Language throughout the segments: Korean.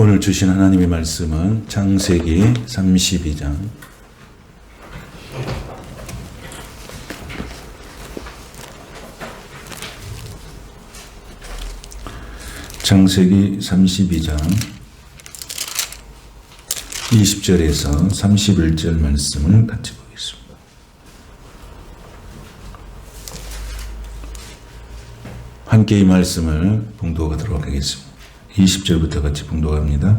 오늘 주신 하나님의 말씀은 창세기 32장 창세기 32장 20절에서 31절 말씀을 같이 보겠습니다. 함께 이 말씀을 봉독하도록 하겠습니다. 20절부터 같이 봉독합니다.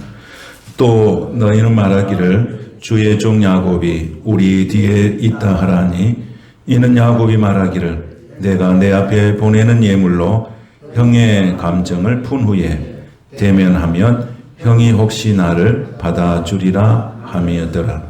또 너희는 말하기를 주의 종 야곱이 우리 뒤에 있다 하라니 이는 야곱이 말하기를 내가 내 앞에 보내는 예물로 형의 감정을 푼 후에 대면하면 형이 혹시 나를 받아주리라 함이었더라.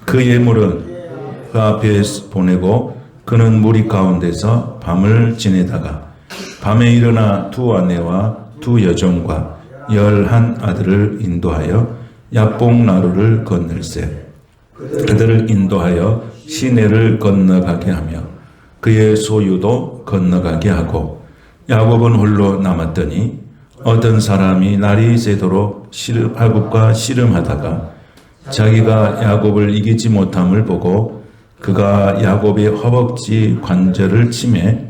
그 예물은 그 앞에 보내고 그는 무리 가운데서 밤을 지내다가 밤에 일어나 두 아내와 두 여종과 11 아들을 인도하여 야복나루를 건널세 그들을 인도하여 시내를 건너가게 하며 그의 소유도 건너가게 하고 야곱은 홀로 남았더니 어떤 사람이 날이 새도록 하굽과 씨름하다가 자기가 야곱을 이기지 못함을 보고 그가 야곱의 허벅지 관절을 치매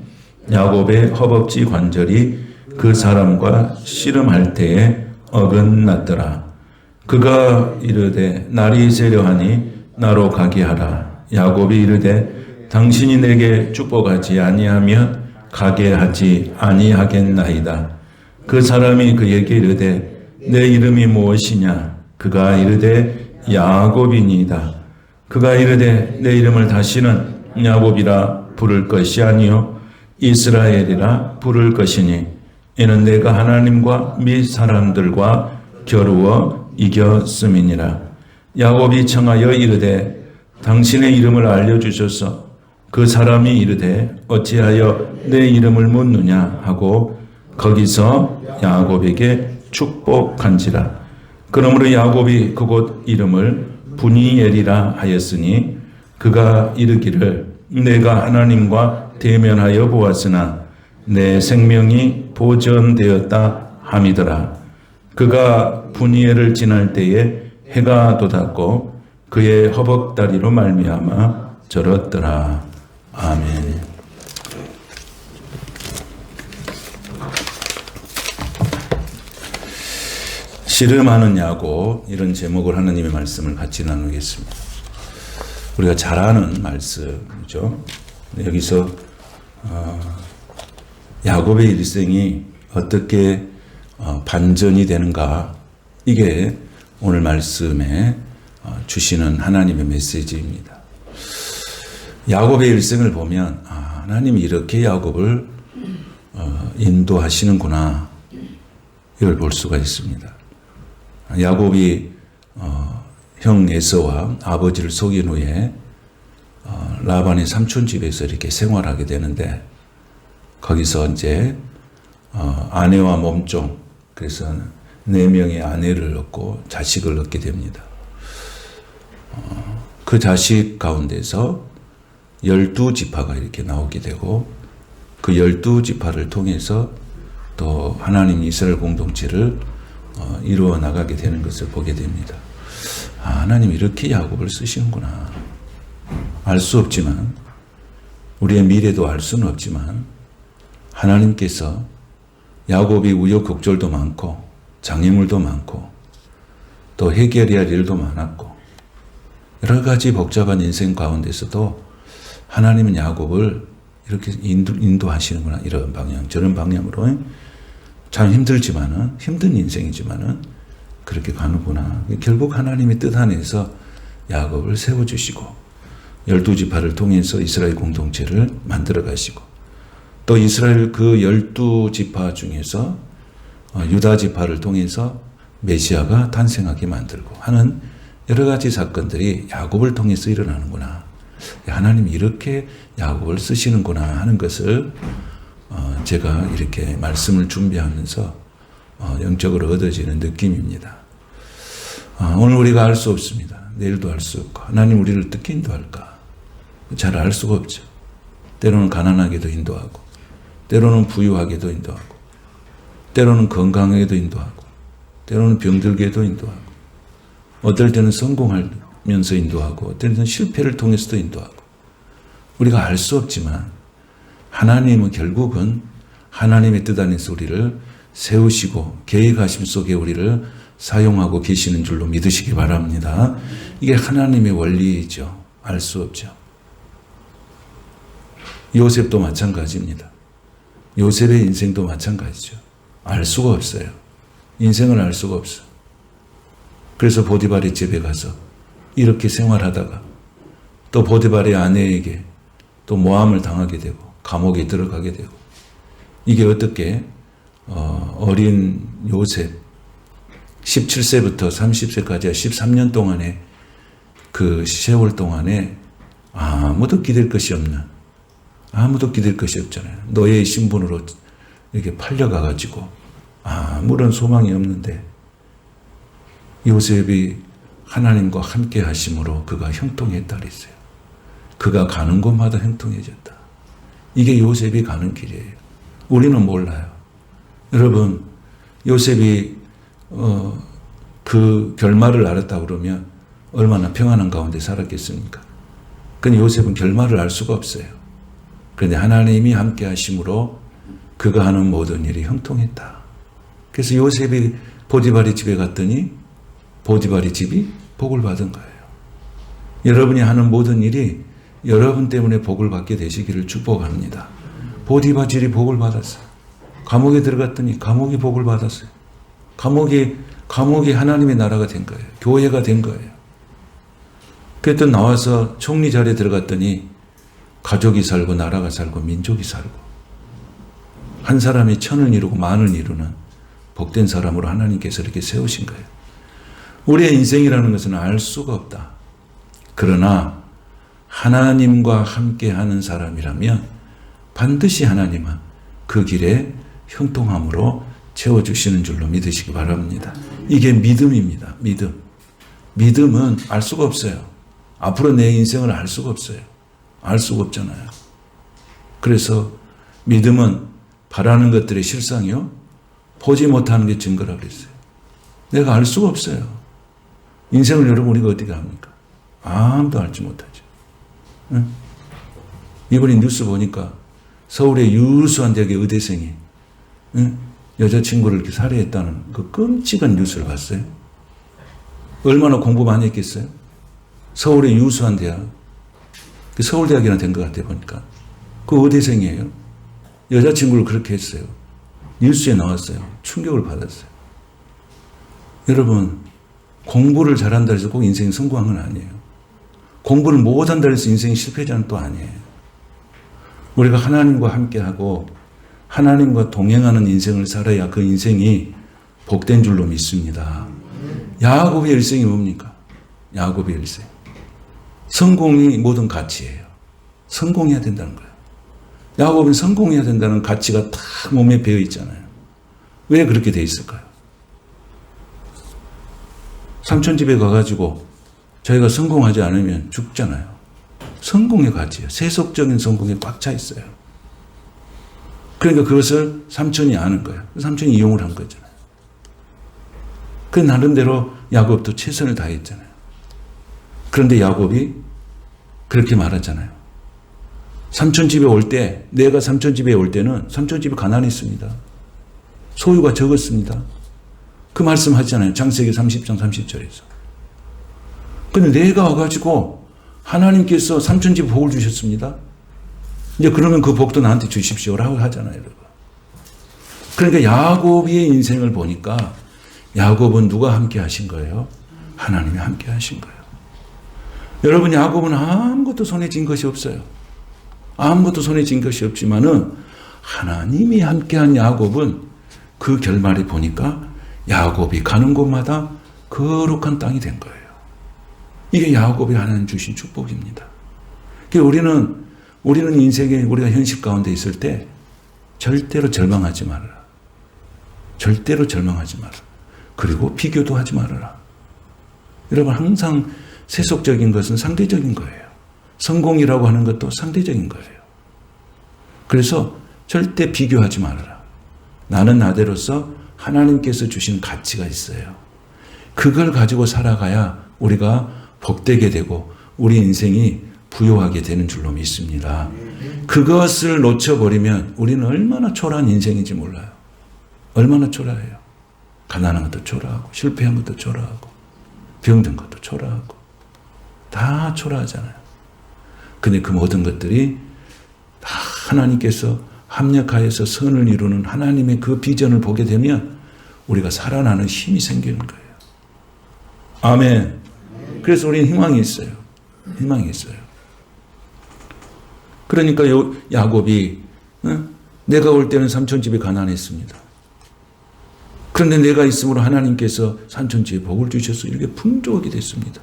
야곱의 허벅지 관절이 그 사람과 씨름할 때에 어긋났더라. 그가 이르되 날이 새려하니 나로 가게 하라. 야곱이 이르되 당신이 내게 축복하지 아니하면 가게 하지 아니하겠나이다. 그 사람이 그에게 이르되 내 이름이 무엇이냐? 그가 이르되 야곱이니이다. 그가 이르되 내 이름을 다시는 야곱이라 부를 것이 아니요 이스라엘이라 부를 것이니 이는 내가 하나님과 및 사람들과 겨루어 이겼음이니라. 야곱이 청하여 이르되 당신의 이름을 알려주소서. 그 사람이 이르되 어찌하여 내 이름을 묻느냐 하고 거기서 야곱에게 축복한지라. 그러므로 야곱이 그곳 이름을 브니엘이라 하였으니 그가 이르기를 내가 하나님과 대면하여 보았으나 내 생명이 보전되었다 함이더라. 그가 브니엘을 지날 때에 해가 돋았고 그의 허벅다리로 말미암아 절었더라. 아멘. 씨름하는 야곱, 이런 제목을 하나님의 말씀을 같이 나누겠습니다. 우리가 잘 아는 말씀이죠. 여기서 야곱의 일생이 어떻게 반전이 되는가, 이게 오늘 말씀에 주시는 하나님의 메시지입니다. 야곱의 일생을 보면 하나님이 이렇게 야곱을 인도하시는구나, 이걸 볼 수가 있습니다. 야곱이 형 에서와 아버지를 속인 후에 라반의 삼촌 집에서 이렇게 생활하게 되는데 거기서 이제 아내와 몸종, 그래서 4명의 아내를 얻고 자식을 얻게 됩니다. 그 자식 가운데서 12지파가 이렇게 나오게 되고 그 12지파를 통해서 또 하나님 이스라엘 공동체를 이루어 나가게 되는 것을 보게 됩니다. 하나님 이렇게 야곱을 쓰시는구나. 알 수 없지만, 우리의 미래도 알 수는 없지만 하나님께서 야곱이 우여곡절도 많고 장애물도 많고 또 해결해야 할 일도 많았고 여러 가지 복잡한 인생 가운데서도 하나님은 야곱을 이렇게 인도하시는구나. 이런 방향 저런 방향으로 참 힘들지만은, 힘든 인생이지만은 그렇게 가는구나. 결국 하나님의 뜻 안에서 야곱을 세워주시고 12지파를 통해서 이스라엘 공동체를 만들어 가시고 또 이스라엘 그 12지파 중에서 유다지파를 통해서 메시아가 탄생하게 만들고 하는 여러 가지 사건들이 야곱을 통해서 일어나는구나. 하나님이 이렇게 야곱을 쓰시는구나 하는 것을 제가 이렇게 말씀을 준비하면서 영적으로 얻어지는 느낌입니다. 오늘 우리가 알 수 없습니다. 내일도 알 수 없고 하나님 우리를 어떻게 인도할까? 잘 알 수가 없죠. 때로는 가난하게도 인도하고 때로는 부유하게도 인도하고 때로는 건강하게도 인도하고 때로는 병들게도 인도하고, 어떨 때는 성공하면서 인도하고, 어떨 때는 실패를 통해서도 인도하고. 우리가 알 수 없지만 하나님은 결국은 하나님의 뜻 안에서 우리를 세우시고 계획하심 속에 우리를 사용하고 계시는 줄로 믿으시기 바랍니다. 이게 하나님의 원리이죠. 알 수 없죠. 요셉도 마찬가지입니다. 요셉의 인생도 마찬가지죠. 알 수가 없어요. 인생을 알 수가 없어. 그래서 보디발의 집에 가서 이렇게 생활하다가 또 보디발의 아내에게 또 모함을 당하게 되고 감옥에 들어가게 되고, 이게 어떻게 어린 요셉 17세부터 30세까지 13년 동안의 그 세월 동안에 아무도 기댈 것이 없는, 아무도 기댈 것이 없잖아요. 노예의 신분으로 이렇게 팔려가가지고 아무런 소망이 없는데 요셉이 하나님과 함께 하심으로 그가 형통했다 그랬어요. 그가 가는 곳마다 형통해졌다. 이게 요셉이 가는 길이에요. 우리는 몰라요. 여러분, 요셉이 그 결말을 알았다 그러면 얼마나 평안한 가운데 살았겠습니까? 근데 요셉은 결말을 알 수가 없어요. 그런데 하나님이 함께 하심으로 그가 하는 모든 일이 형통했다. 그래서 요셉이 보디발의 집에 갔더니 보디발의 집이 복을 받은 거예요. 여러분이 하는 모든 일이 여러분 때문에 복을 받게 되시기를 축복합니다. 보디발 집이 복을 받았어요. 감옥에 들어갔더니 감옥이 복을 받았어요. 감옥이 하나님의 나라가 된 거예요. 교회가 된 거예요. 그랬더니 나와서 총리 자리에 들어갔더니 가족이 살고 나라가 살고 민족이 살고, 한 사람이 천을 이루고 만을 이루는 복된 사람으로 하나님께서 이렇게 세우신 거예요. 우리의 인생이라는 것은 알 수가 없다. 그러나 하나님과 함께하는 사람이라면 반드시 하나님은 그 길에 형통함으로 채워주시는 줄로 믿으시기 바랍니다. 이게 믿음입니다. 믿음. 믿음은 알 수가 없어요. 앞으로 내 인생을 알 수가 없어요. 알 수가 없잖아요. 그래서 믿음은 바라는 것들의 실상이요, 보지 못하는 게 증거라고 그랬어요. 내가 알 수가 없어요. 인생을 여러분 우리가 어떻게 합니까? 아무도 알지 못하죠. 응? 이번에 뉴스 보니까 서울의 유수한 대학의 의대생이 여자친구를 이렇게 살해했다는 그 끔찍한 뉴스를 봤어요. 얼마나 공부 많이 했겠어요? 서울의 유수한 대학, 서울대학이나 된 것 같아요 보니까. 그 의대생이에요. 여자친구를 그렇게 했어요. 뉴스에 나왔어요. 충격을 받았어요. 여러분, 공부를 잘한다 해서 꼭 인생이 성공한 건 아니에요. 공부를 못한다 해서 인생이 실패자는 또 아니에요. 우리가 하나님과 함께하고 하나님과 동행하는 인생을 살아야 그 인생이 복된 줄로 믿습니다. 야곱의 일생이 뭡니까? 야곱의 일생. 성공이 모든 가치예요. 성공해야 된다는 거예요. 야곱은 성공해야 된다는 가치가 다 몸에 배어 있잖아요. 왜 그렇게 돼 있을까요? 삼촌 집에 가가지고 저희가 성공하지 않으면 죽잖아요. 성공의 가치예요. 세속적인 성공에 꽉 차 있어요. 그러니까 그것을 삼촌이 아는 거예요. 삼촌이 이용을 한 거잖아요. 그 나름대로 야곱도 최선을 다했잖아요. 그런데 야곱이 그렇게 말하잖아요. 삼촌 집에 올 때, 내가 삼촌 집에 올 때는 삼촌 집이 가난했습니다. 소유가 적었습니다. 그 말씀 하잖아요. 창세기 30장 30절에서. 근데 내가 와가지고 하나님께서 삼촌 집에 복을 주셨습니다. 이제 그러면 그 복도 나한테 주십시오라고 하잖아요. 여러분. 그러니까 야곱의 인생을 보니까 야곱은 누가 함께 하신 거예요? 하나님이 함께 하신 거예요. 여러분, 야곱은 아무것도 손에 쥔 것이 없어요. 아무것도 손에 쥔 것이 없지만은 하나님이 함께한 야곱은 그 결말에 보니까 야곱이 가는 곳마다 거룩한 땅이 된 거예요. 이게 야곱이 하나님 주신 축복입니다. 우리는 인생에 우리가 현실 가운데 있을 때 절대로 절망하지 말아라. 절대로 절망하지 말아라. 그리고 비교도 하지 말아라. 여러분, 항상 세속적인 것은 상대적인 거예요. 성공이라고 하는 것도 상대적인 거예요. 그래서 절대 비교하지 말아라. 나는 나대로서 하나님께서 주신 가치가 있어요. 그걸 가지고 살아가야 우리가 복되게 되고 우리 인생이 부유하게 되는 줄로 믿습니다. 그것을 놓쳐버리면 우리는 얼마나 초라한 인생인지 몰라요. 얼마나 초라해요. 가난한 것도 초라하고 실패한 것도 초라하고 병든 것도 초라하고 다 초라하잖아요. 근데 그 모든 것들이 다 하나님께서 합력하여서 선을 이루는 하나님의 그 비전을 보게 되면 우리가 살아나는 힘이 생기는 거예요. 아멘. 그래서 우리는 희망이 있어요. 희망이 있어요. 그러니까 야곱이 내가 올 때는 삼촌 집이 가난했습니다. 그런데 내가 있음으로 하나님께서 삼촌 집에 복을 주셔서 이렇게 풍족하게 됐습니다.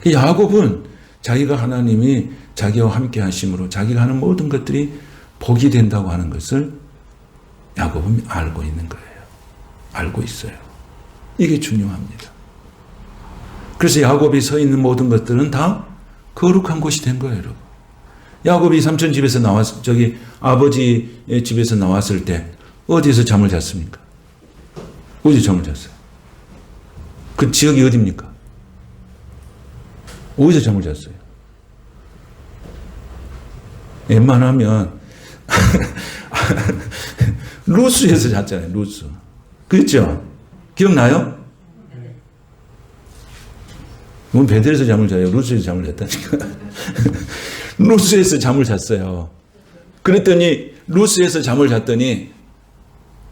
야곱은 자기가 하나님이 자기와 함께 하심으로 자기가 하는 모든 것들이 복이 된다고 하는 것을 야곱은 알고 있는 거예요. 알고 있어요. 이게 중요합니다. 그래서 야곱이 서 있는 모든 것들은 다 거룩한 곳이 된 거예요, 여러분. 야곱이 삼촌 집에서 아버지의 집에서 나왔을 때 어디서 잠을 잤습니까? 어디서 잠을 잤어요? 그 지역이 어디입니까? 어디서 잠을 잤어요? 웬만하면 루스에서 잤잖아요. 루스. 그렇죠? 기억나요? 이건 베델에서 잠을 자요. 루스에서 잠을 잤다니까. 루스에서 잠을 잤어요. 그랬더니 루스에서 잠을 잤더니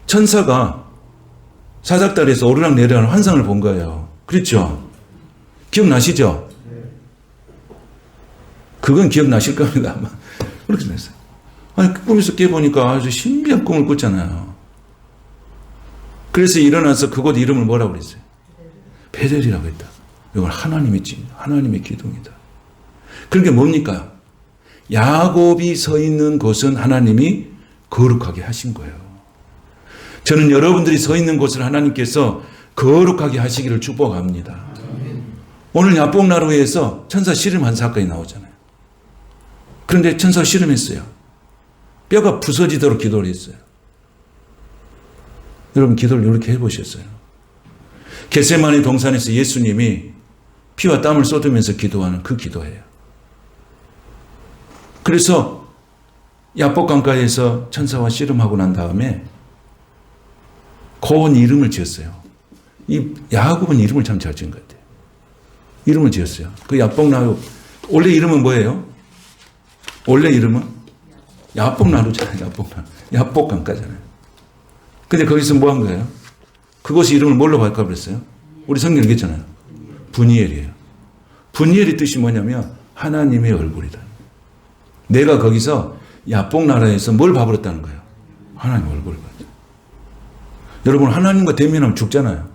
천사가 사닥다리에서 오르락내리락 환상을 본 거예요. 그렇죠? 기억나시죠? 그건 기억나실 겁니다. 아마. 그렇게 됐어요. 아니, 꿈에서 깨보니까 아주 신비한 꿈을 꿨잖아요. 그래서 일어나서 그곳 이름을 뭐라고 그랬어요? 베델이라고 했다. 이건 하나님의 기둥이다. 그게 뭡니까? 야곱이 서 있는 곳은 하나님이 거룩하게 하신 거예요. 저는 여러분들이 서 있는 곳을 하나님께서 거룩하게 하시기를 축복합니다. 오늘 야복나루에서 천사 씨름한 사건이 나오잖아요. 그런데 천사 씨름했어요. 뼈가 부서지도록 기도를 했어요. 여러분 기도를 이렇게 해보셨어요? 겟세마네 동산에서 예수님이 피와 땀을 쏟으면서 기도하는 그 기도예요. 그래서 야복강가에서 천사와 씨름하고 난 다음에 고운 이름을 지었어요. 이 야곱은 이름을 참 잘 지은 것 같아요. 이름을 지었어요. 그 야복나루 원래 이름은 뭐예요? 원래 이름은 야복나루잖아요. 야복강가잖아요. 근데 거기서 뭐 한 거예요? 그곳이 이름을 뭘로 바꿔 버렸어요? 우리 성경 읽었잖아요. 분이엘이에요. 분이엘의 뜻이 뭐냐면 하나님의 얼굴이다. 내가 거기서 야복나라에서 뭘 봐버렸다는 거예요? 하나님의 얼굴을 봤죠. 여러분 하나님과 대면하면 죽잖아요.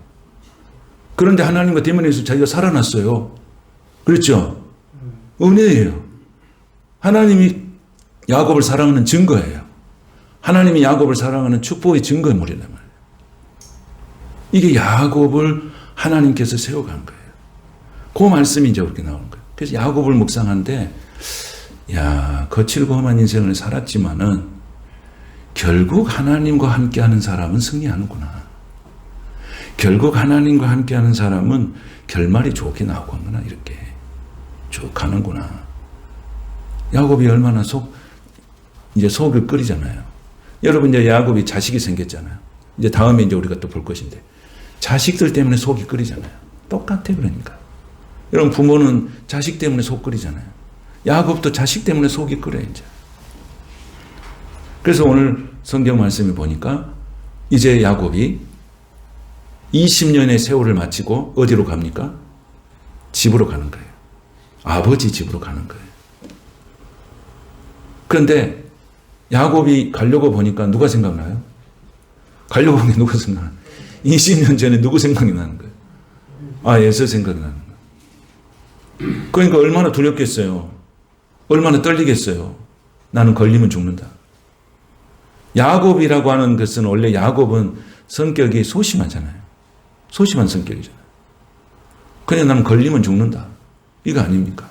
그런데 하나님과 대면해서 자기가 살아났어요. 그렇죠? 은혜예요. 하나님이 야곱을 사랑하는 증거예요. 하나님이 야곱을 사랑하는 축복의 증거물이란 말이에요. 이게 야곱을 하나님께서 세워간 거예요. 그 말씀이 이제 그렇게 나오는 거예요. 그래서 야곱을 묵상하는데 거칠고 험한 인생을 살았지만은 결국 하나님과 함께하는 사람은 승리하는구나. 결국 하나님과 함께하는 사람은 결말이 좋게 나오는구나. 이렇게 쭉 가는구나. 야곱이 얼마나 이제 속을 끓이잖아요. 여러분 이제 야곱이 자식이 생겼잖아요. 이제 다음에 이제 우리가 또 볼 것인데 자식들 때문에 속이 끓이잖아요. 똑같아 그러니까. 여러분 부모는 자식 때문에 속 끓이잖아요. 야곱도 자식 때문에 속이 끓여 이제. 그래서 오늘 성경 말씀을 보니까 이제 야곱이 20년의 세월을 마치고 어디로 갑니까? 집으로 가는 거예요. 아버지 집으로 가는 거예요. 그런데 야곱이 가려고 보니까 누가 생각나요? 가려고 보니까 누가 생각나요? 20년 전에 누구 생각이 나는 거예요? 에서 생각이 나는 거예요. 그러니까 얼마나 두렵겠어요. 얼마나 떨리겠어요. 나는 걸리면 죽는다. 야곱이라고 하는 것은 원래 야곱은 성격이 소심하잖아요. 소심한 성격이잖아요. 그냥 나는 걸리면 죽는다. 이거 아닙니까?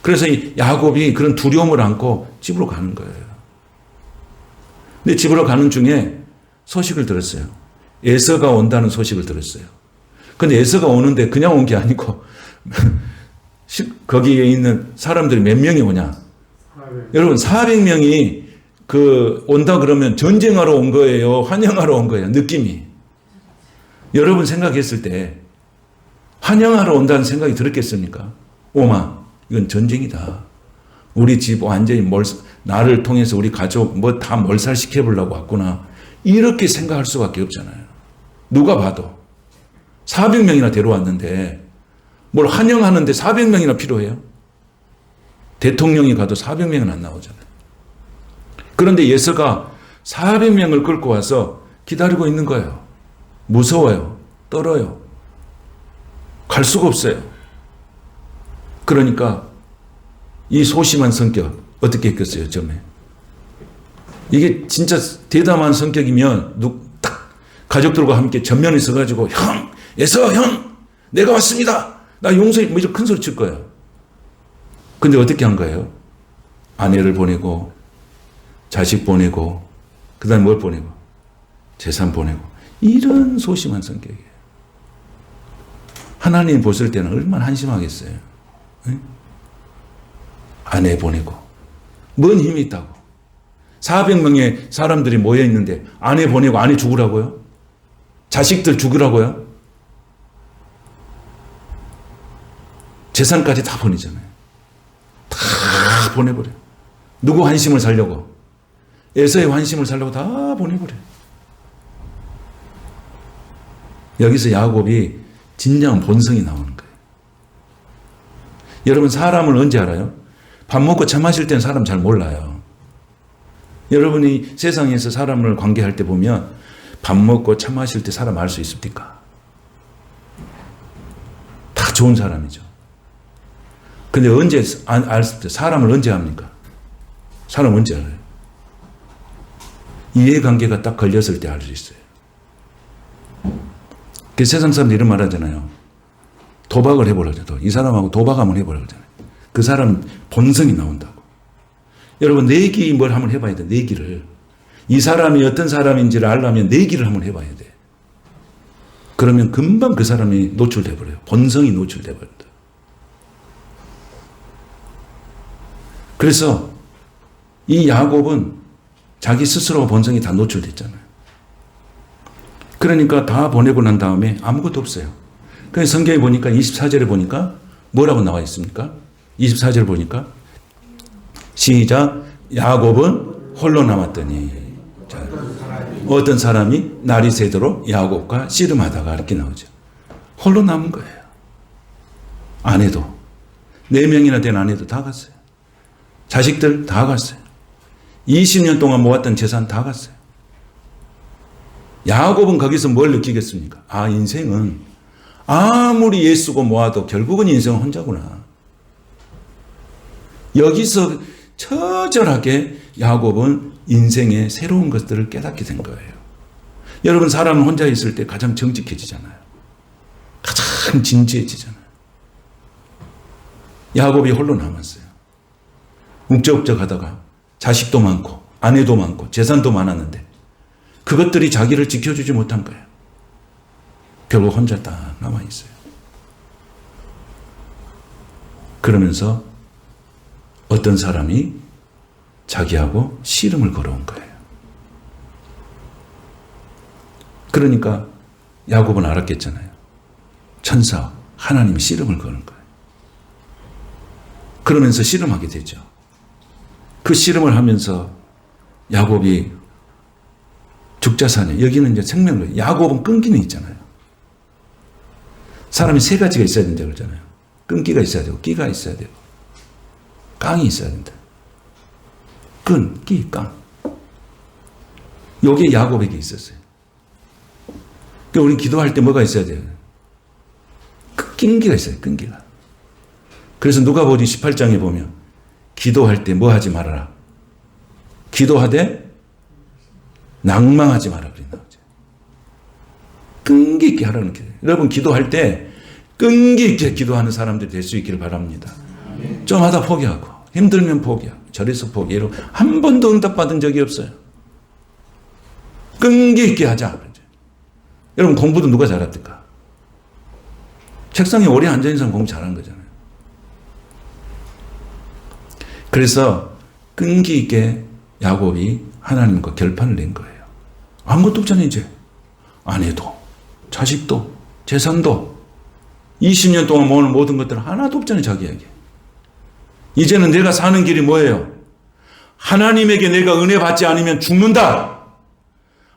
그래서 이 야곱이 그런 두려움을 안고 집으로 가는 거예요. 근데 집으로 가는 중에 소식을 들었어요. 에서가 온다는 소식을 들었어요. 근데 에서가 오는데 그냥 온 게 아니고 거기에 있는 사람들이 몇 명이 오냐? 여러분 400명이 온다 그러면 전쟁하러 온 거예요? 환영하러 온 거예요? 느낌이. 여러분 생각했을 때 환영하러 온다는 생각이 들었겠습니까? 오마, 이건 전쟁이다. 우리 집 완전히 나를 통해서 우리 가족 뭐 다 몰살시켜 보려고 왔구나. 이렇게 생각할 수밖에 없잖아요. 누가 봐도 400명이나 데려왔는데 뭘 환영하는데 400명이나 필요해요? 대통령이 가도 400명은 안 나오잖아요. 그런데 예서가 400명을 끌고 와서 기다리고 있는 거예요. 무서워요. 떨어요. 갈 수가 없어요. 그러니까 이 소심한 성격 어떻게 했겠어요, 처음에? 이게 진짜 대담한 성격이면 딱 가족들과 함께 전면에 서가지고 형, 예서 형, 내가 왔습니다. 나 용서해. 뭐 이런 큰 소리 칠 거예요. 근데 어떻게 한 거예요? 아내를 보내고 자식 보내고 그 다음에 뭘 보내고 재산 보내고 이런 소심한 성격이에요. 하나님 보실 때는 얼마나 한심하겠어요. 네? 아내 보내고 뭔 힘이 있다고 400명의 사람들이 모여 있는데 아내 보내고 아내 죽으라고요? 자식들 죽으라고요? 재산까지 다 보내잖아요. 다 보내버려요. 누구 환심을 살려고? 에서의 환심을 살려고 다 보내버려요. 여기서 야곱이 진정한 본성이 나오는 거예요. 여러분 사람을 언제 알아요? 밥 먹고 차 마실 때는 사람 잘 몰라요. 여러분이 세상에서 사람을 관계할 때 보면 밥 먹고 차 마실 때 사람 알 수 있습니까? 다 좋은 사람이죠. 근데 언제 사람을 언제 합니까? 사람 언제 알아요? 이해관계가 딱 걸렸을 때 알 수 있어요. 그 세상 사람들이 이런 말 하잖아요. 도박을 해보라고. 이 사람하고 도박 한번 해보라고 하잖아요. 그 사람 본성이 나온다고. 여러분 내기 뭘 한번 해봐야 돼. 내기를. 이 사람이 어떤 사람인지를 알려면 내기를 한번 해봐야 돼. 그러면 금방 그 사람이 노출돼 버려요. 본성이 노출돼 버린다. 그래서 이 야곱은 자기 스스로 본성이 다 노출됐잖아요. 그러니까 다 보내고 난 다음에 아무것도 없어요. 그래서 성경에 보니까 24절에 보니까 뭐라고 나와 있습니까? 24절 보니까 시작. 야곱은 홀로 남았더니 자, 어떤 사람이 날이 새도록 야곱과 씨름하다가 이렇게 나오죠. 홀로 남은 거예요. 아내도 4명이나 된 아내도 다 갔어요. 자식들 다 갔어요. 20년 동안 모았던 재산 다 갔어요. 야곱은 거기서 뭘 느끼겠습니까? 아, 인생은 아무리 애쓰고 모아도 결국은 인생은 혼자구나. 여기서 처절하게 야곱은 인생의 새로운 것들을 깨닫게 된 거예요. 여러분 사람은 혼자 있을 때 가장 정직해지잖아요. 가장 진지해지잖아요. 야곱이 홀로 남았어요. 욱적욱적 하다가 자식도 많고 아내도 많고 재산도 많았는데 그것들이 자기를 지켜주지 못한 거예요. 결국 혼자 딱 남아있어요. 그러면서 어떤 사람이 자기하고 씨름을 걸어온 거예요. 그러니까 야곱은 알았겠잖아요. 천사, 하나님이 씨름을 거는 거예요. 그러면서 씨름하게 되죠. 그 씨름을 하면서 야곱이 죽자사냐, 여기는 이제 생명을, 야곱은 끈기는 있잖아요. 사람이 3가지가 있어야 된다 그러잖아요. 끈기가 있어야 되고, 끼가 있어야 되고, 깡이 있어야 된다. 끈, 끼, 깡. 요게 야곱에게 있었어요. 그러니까 우리 기도할 때 뭐가 있어야 돼요? 끈기가 있어요, 끈기가. 그래서 누가복음 18장에 보면 기도할 때 뭐 하지 말아라. 기도하되 낭망하지 마라. 그래 나오죠. 끈기 있게 하라는 거예요. 여러분 기도할 때 끈기 있게 기도하는 사람들이 될 수 있기를 바랍니다. 좀 하다 포기하고 힘들면 포기하고 절에서 포기하고 한 번도 응답받은 적이 없어요. 끈기 있게 하자. 여러분 공부도 누가 잘합니까? 책상에 오래 앉아있는 사람 공부 잘하는 거잖아요. 그래서 끈기 있게 야곱이 하나님과 결판을 낸 거예요. 아무것도 없잖아요. 이제 아내도 자식도 재산도 20년 동안 모은 모든 것들 하나도 없잖아요. 자기에게. 이제는 내가 사는 길이 뭐예요? 하나님에게 내가 은혜 받지 않으면 죽는다.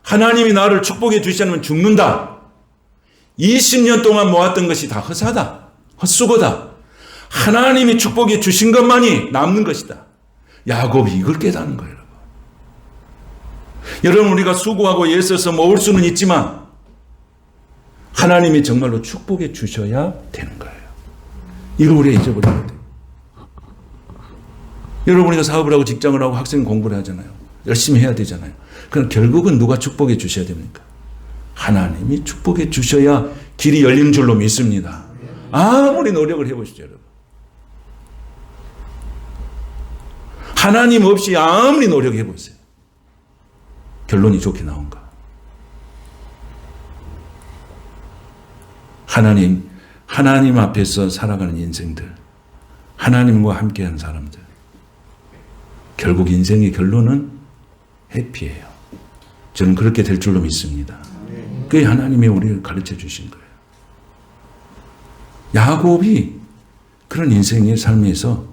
하나님이 나를 축복해 주시지 않으면 죽는다. 20년 동안 모았던 것이 다 허사다. 헛수고다. 하나님이 축복해 주신 것만이 남는 것이다. 야곱이 이걸 깨닫는 거예요. 여러분 우리가 수고하고 애써서 모을 수는 있지만 하나님이 정말로 축복해 주셔야 되는 거예요. 이걸 우리가 잊어버려야 돼요. 여러분 우리가 사업을 하고 직장을 하고 학생 공부를 하잖아요. 열심히 해야 되잖아요. 그럼 결국은 누가 축복해 주셔야 됩니까? 하나님이 축복해 주셔야 길이 열리는 줄로 믿습니다. 아무리 노력을 해보시죠. 여러분. 하나님 없이 아무리 노력해보세요. 결론이 좋게 나온가? 하나님 앞에서 살아가는 인생들, 하나님과 함께하는 사람들, 결국 인생의 결론은 해피해요. 저는 그렇게 될 줄로 믿습니다. 그게 하나님이 우리를 가르쳐 주신 거예요. 야곱이 그런 인생의 삶에서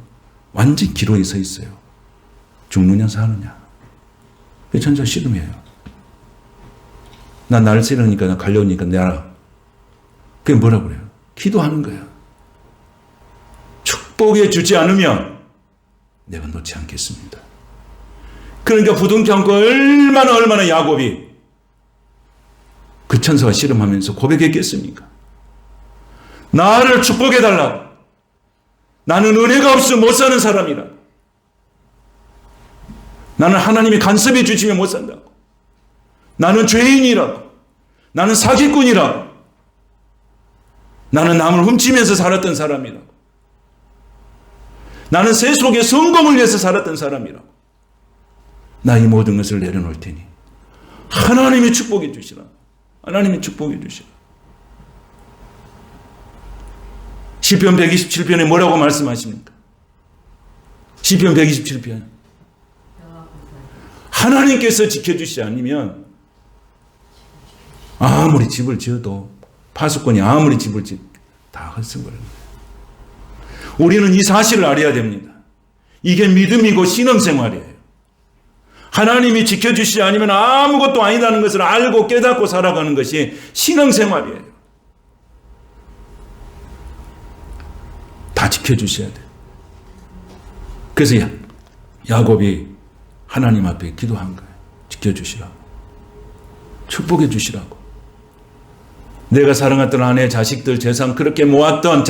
완전 기로에 서 있어요. 죽느냐 사느냐. 그 천사 씨름해요. 나 날 싫으니까 나 갈려오니까 내라. 그게 뭐라 그래요? 기도하는 거예요. 축복해 주지 않으면 내가 놓지 않겠습니다. 그러니까 부둥켜 안고 얼마나 야곱이 그 천사와 씨름하면서 고백했겠습니까? 나를 축복해 달라고. 나는 은혜가 없으면 못 사는 사람이라. 나는 하나님이 간섭해 주시면 못 산다고. 나는 죄인이라고. 나는 사기꾼이라고. 나는 남을 훔치면서 살았던 사람이라고. 나는 세속의 성공을 위해서 살았던 사람이라고. 나 이 모든 것을 내려놓을 테니 하나님이 축복해 주시라. 하나님이 축복해 주시라. 시편 127편에 뭐라고 말씀하십니까? 시편 127편. 하나님께서 지켜주시지 않으면 아무리 집을 지어도 파수꾼이 아무리 집을 지어도 다 헛성거려요. 우리는 이 사실을 알아야 됩니다. 이게 믿음이고 신앙생활이에요. 하나님이 지켜주시지 않으면 아무것도 아니다는 것을 알고 깨닫고 살아가는 것이 신앙생활이에요. 다 지켜주셔야 돼요. 그래서 야곱이 하나님 앞에 기도한 거예요. 지켜주시라고. 축복해 주시라고. 내가 사랑했던 아내, 자식들, 재산 그렇게 모았던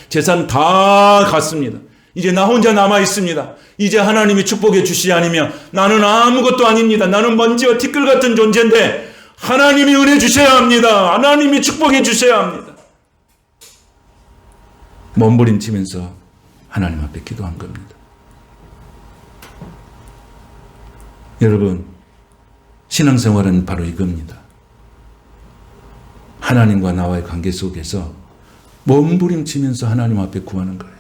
재산 다 갔습니다. 이제 나 혼자 남아 있습니다. 이제 하나님이 축복해 주시지 않으면 나는 아무것도 아닙니다. 나는 먼지와 티끌 같은 존재인데 하나님이 은혜 주셔야 합니다. 하나님이 축복해 주셔야 합니다. 몸부림치면서 하나님 앞에 기도한 겁니다. 여러분, 신앙생활은 바로 이겁니다. 하나님과 나와의 관계 속에서 몸부림치면서 하나님 앞에 구하는 거예요.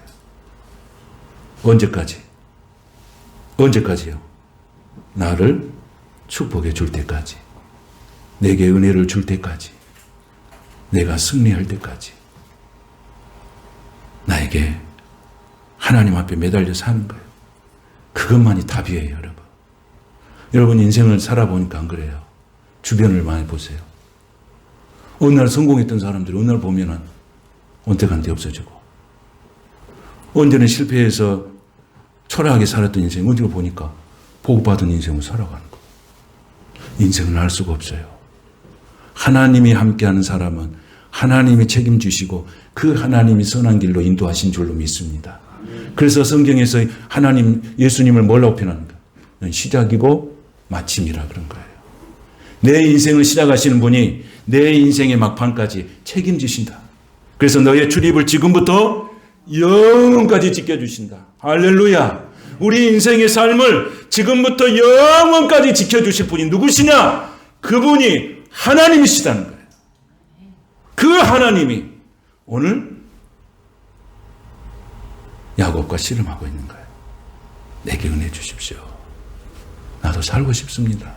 언제까지? 언제까지요? 나를 축복해 줄 때까지. 내게 은혜를 줄 때까지. 내가 승리할 때까지. 나에게 하나님 앞에 매달려 사는 거예요. 그것만이 답이에요, 여러분. 여러분 인생을 살아보니까 안 그래요? 주변을 많이 보세요. 어느 날 성공했던 사람들이 어느 날 보면은 언제간 뒤 없어지고, 언제는 실패해서 초라하게 살았던 인생 언제가 보니까 복받은 인생을 살아가는 거. 인생을 알 수가 없어요. 하나님이 함께하는 사람은 하나님이 책임지시고 그 하나님이 선한 길로 인도하신 줄로 믿습니다. 그래서 성경에서 하나님 예수님을 뭐라고 표현합니까? 시작이고 마침이라 그런 거예요. 내 인생을 시작하시는 분이 내 인생의 막판까지 책임지신다. 그래서 너의 출입을 지금부터 영원까지 지켜주신다. 할렐루야. 우리 인생의 삶을 지금부터 영원까지 지켜주실 분이 누구시냐? 그분이 하나님이시다는 거예요. 그 하나님이 오늘 야곱과 씨름하고 있는 거예요. 내게 은혜 주십시오. 나도 살고 싶습니다.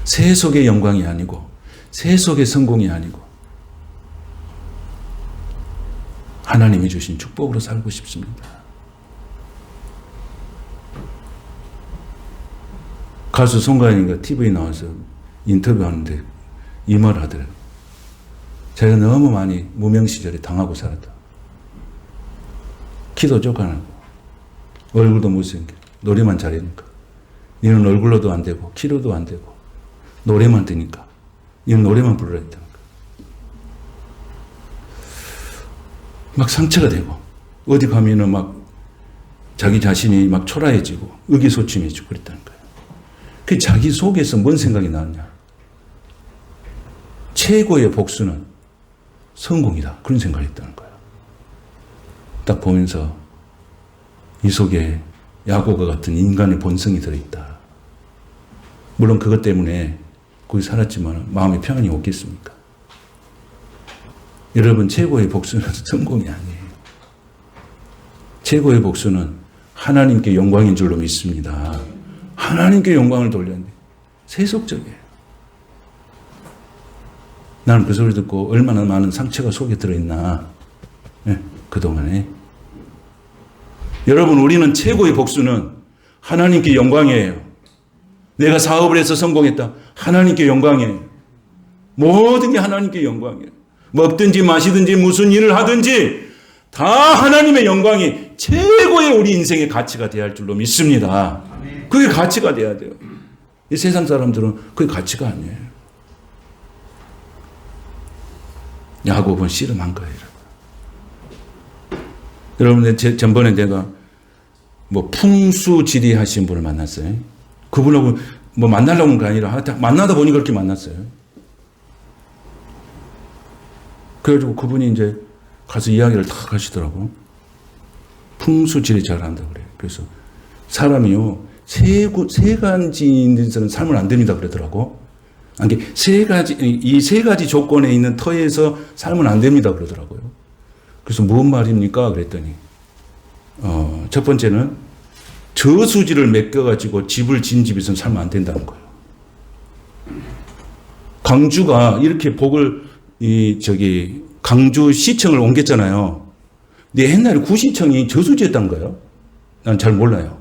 세속의 영광이 아니고 세속의 성공이 아니고 하나님이 주신 축복으로 살고 싶습니다. 가수 송가인이가 TV에 나와서 인터뷰하는데 이 말 하더라고요. 제가 너무 많이 무명 시절에 당하고 살았다. 키도 쪼가나고 얼굴도 못생겨. 노래만 잘하니까. 니는 얼굴로도 안 되고 키로도 안 되고 노래만 되니까 니는 노래만 부르라 했다니까. 막 상처가 되고 어디 가면은 막 자기 자신이 막 초라해지고 의기소침해지고 그랬다는 거예요. 그 자기 속에서 뭔 생각이 나느냐. 최고의 복수는 성공이다. 그런 생각을 했다는 거예요. 딱 보면서 이 속에 야곱과 같은 인간의 본성이 들어있다. 물론 그것 때문에 거기 살았지만 마음의 평안이 없겠습니까? 여러분, 최고의 복수는 성공이 아니에요. 최고의 복수는 하나님께 영광인 줄로 믿습니다. 하나님께 영광을 돌렸는데 세속적이에요. 나는 그 소리 듣고 얼마나 많은 상처가 속에 들어있나. 네, 그동안에. 여러분, 우리는 최고의 복수는 하나님께 영광이에요. 내가 사업을 해서 성공했다. 하나님께 영광이에요. 모든 게 하나님께 영광이에요. 먹든지 마시든지 무슨 일을 하든지 다 하나님의 영광이 최고의 우리 인생의 가치가 되어야 할 줄로 믿습니다. 그게 가치가 돼야 돼요. 이 세상 사람들은 그게 가치가 아니에요. 야곱은 씨름한 거예요. 여러분, 전번에 내가 뭐 풍수지리 하신 분을 만났어요. 그분하고 뭐 만나려고 한 게 아니라 만나다 보니 그렇게 만났어요. 그래가지고 그분이 이제 가서 이야기를 다 하시더라고. 풍수지리 잘한다 그래요. 그래서 사람이요, 세 가지 있는 데서는 살면 안 됩니다 그러더라고. 아니, 이 세 가지 조건에 있는 터에서 살면 안 됩니다 그러더라고요. 그래서 뭔 말입니까? 그랬더니, 첫 번째는 저수지를 맡겨가지고 집을 진 집에서는 살면 안 된다는 거예요. 광주가 이렇게 강주 시청을 옮겼잖아요. 근데 옛날에 구시청이 저수지였다는 거예요. 난 잘 몰라요.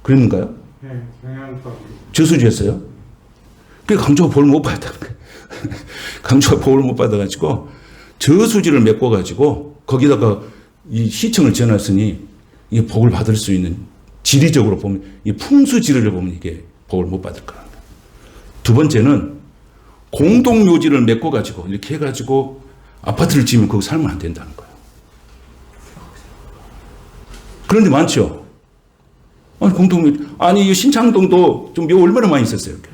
그랬는가요? 네, 경양도 저수지였어요. 그래서 강주가 복을 못 받았다는 거예요. 강주가 복을 못 받아가지고 저수지를 메꿔가지고 거기다가 이 시청을 지어놨으니 이게 복을 받을 수 있는, 지리적으로 보면 이 풍수지리를 보면 이게 복을 못 받을 거예요. 두 번째는 공동묘지를 메꿔가지고 이렇게 해가지고 아파트를 지으면 거기 살면 안 된다는 거예요. 그런데 많죠. 아니, 공동묘지. 아니, 이 신창동도 좀 묘 얼마나 많이 있었어요. 이렇게.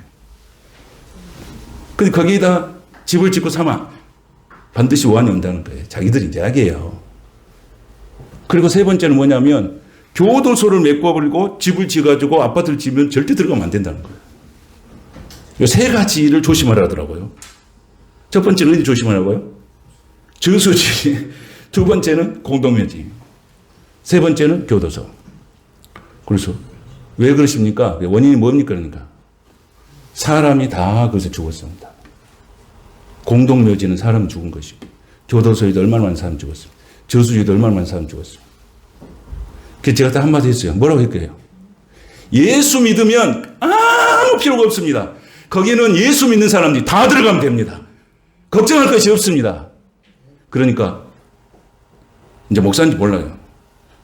근데 거기에다 집을 짓고 살면 반드시 오한이 온다는 거예요. 자기들이 이야기해요. 그리고 세 번째는 뭐냐면 교도소를 메꿔버리고 집을 지어가지고 아파트를 지으면 절대 들어가면 안 된다는 거예요. 이 세 가지를 조심하라 하더라고요. 첫 번째는 어디 조심하라고요? 저수지. 두 번째는 공동묘지. 세 번째는 교도소. 그래서 왜 그러십니까? 원인이 뭡니까? 그러니까 사람이 다 거기서 죽었습니다. 공동묘지는 사람 죽은 것이고, 교도소에도 얼마나 많은 사람 죽었습니다. 저수지에도 얼마나 많은 사람 죽었습니다. 그래서 제가 딱 한마디 했어요. 뭐라고 했게요? 예수 믿으면 아무 필요가 없습니다. 거기는 예수 믿는 사람들이 다 들어가면 됩니다. 걱정할 것이 없습니다. 그러니까 이제 목사인지 몰라요.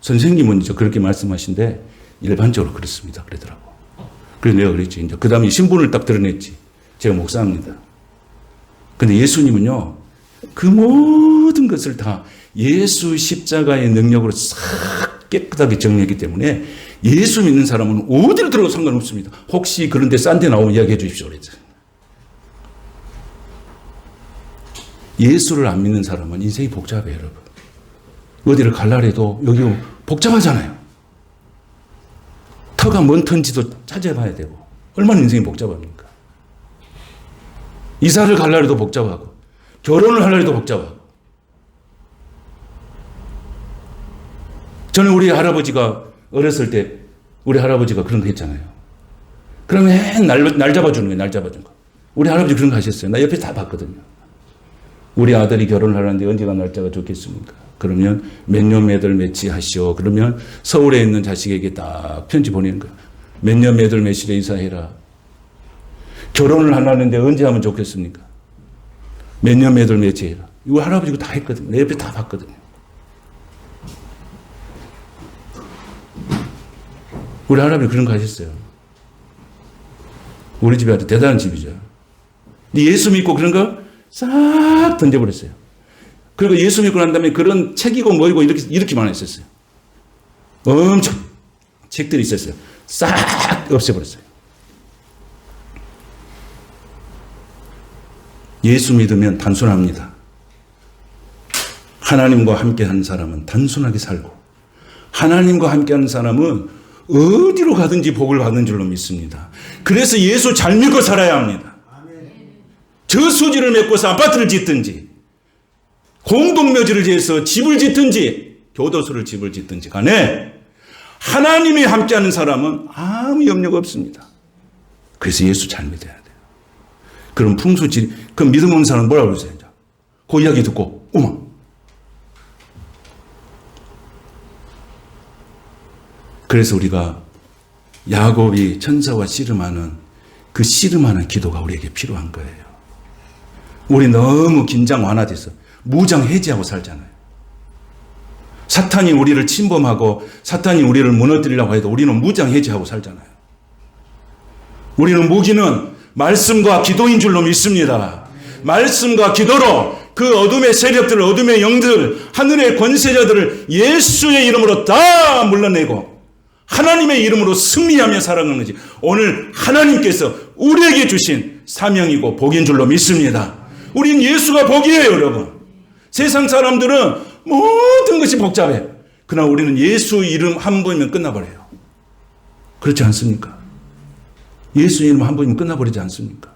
선생님은 이제 그렇게 말씀하신데 일반적으로 그렇습니다. 그러더라고. 그래서 내가 그랬지. 이제 그 다음에 신분을 딱 드러냈지. 제가 목사입니다. 근데 예수님은요, 그 모든 것을 다 예수 십자가의 능력으로 싹 깨끗하게 정리했기 때문에 예수 믿는 사람은 어디를 들어도 상관없습니다. 혹시 그런데 싼 데 나오면 이야기해 주십시오. 그랬죠. 예수를 안 믿는 사람은 인생이 복잡해요, 여러분. 어디를 갈라 해도 여기 복잡하잖아요. 터가 뭔 터인지도 찾아봐야 되고. 얼마나 인생이 복잡합니까? 이사를 갈 날에도 복잡하고 결혼을 할 날에도 복잡하고. 저는 우리 할아버지가 어렸을 때 우리 할아버지가 그런 거 했잖아요. 그러면 날 잡아주는 거예요. 날 잡아주는 거. 우리 할아버지 그런 거 하셨어요. 나 옆에 다 봤거든요. 우리 아들이 결혼을 하는데 언제가 날짜가 좋겠습니까? 그러면 몇 년 몇월 며칠 하시오. 그러면 서울에 있는 자식에게 딱 편지 보내는 거예요. 몇 년 몇월 며칠에 이사해라. 결혼을 하려는데 언제 하면 좋겠습니까? 몇 년 몇월 며칠 해라. 이거 할아버지가 다 했거든요. 내 옆에 다 봤거든요. 우리 할아버지 그런 거 하셨어요. 우리 집이 아주 대단한 집이죠. 근데 예수 믿고 그런 거 싹 던져버렸어요. 그리고 예수 믿고 난 다음에 그런 책이고 뭐이고 이렇게 많았었어요. 엄청 책들이 있었어요. 싹 없애버렸어요. 예수 믿으면 단순합니다. 하나님과 함께하는 사람은 단순하게 살고, 하나님과 함께하는 사람은 어디로 가든지 복을 받는 줄로 믿습니다. 그래서 예수 잘 믿고 살아야 합니다. 저수지를 메꿔서 아파트를 짓든지, 공동묘지를 지어서 집을 짓든지, 교도소를 집을 짓든지 간에 하나님이 함께하는 사람은 아무 염려가 없습니다. 그래서 예수 잘 믿어야 돼요. 그럼 그 믿음 없는 사람은 뭐라고 그러세요? 그 이야기 듣고 어머, 그래서 우리가 야곱이 천사와 씨름하는 그 씨름하는 기도가 우리에게 필요한 거예요. 우리 너무 긴장 완화돼서 무장 해제하고 살잖아요. 사탄이 우리를 침범하고 사탄이 우리를 무너뜨리려고 해도 우리는 무장 해제하고 살잖아요. 우리는 무기는 말씀과 기도인 줄로 믿습니다. 말씀과 기도로 그 어둠의 세력들, 어둠의 영들, 하늘의 권세자들을 예수의 이름으로 다 물러내고 하나님의 이름으로 승리하며 살아가는 거지. 오늘 하나님께서 우리에게 주신 사명이고 복인 줄로 믿습니다. 우린 예수가 복이에요, 여러분. 세상 사람들은 모든 것이 복잡해. 그러나 우리는 예수 이름 한 번이면 끝나버려요. 그렇지 않습니까? 예수 이름 한 번이면 끝나버리지 않습니까?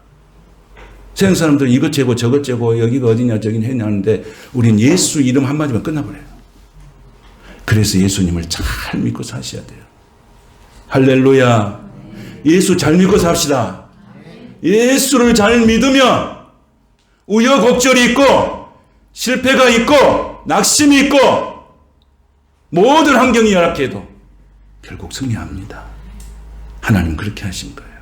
세상 사람들은 이것 재고 저것 재고 여기가 어디냐 저긴 해냐 하는데 우린 예수 이름 한마디면 끝나버려요. 그래서 예수님을 잘 믿고 사셔야 돼요. 할렐루야. 예수 잘 믿고 삽시다. 예수를 잘 믿으면 우여곡절이 있고 실패가 있고 낙심이 있고 모든 환경이 열악해도 결국 승리합니다. 하나님 그렇게 하신 거예요.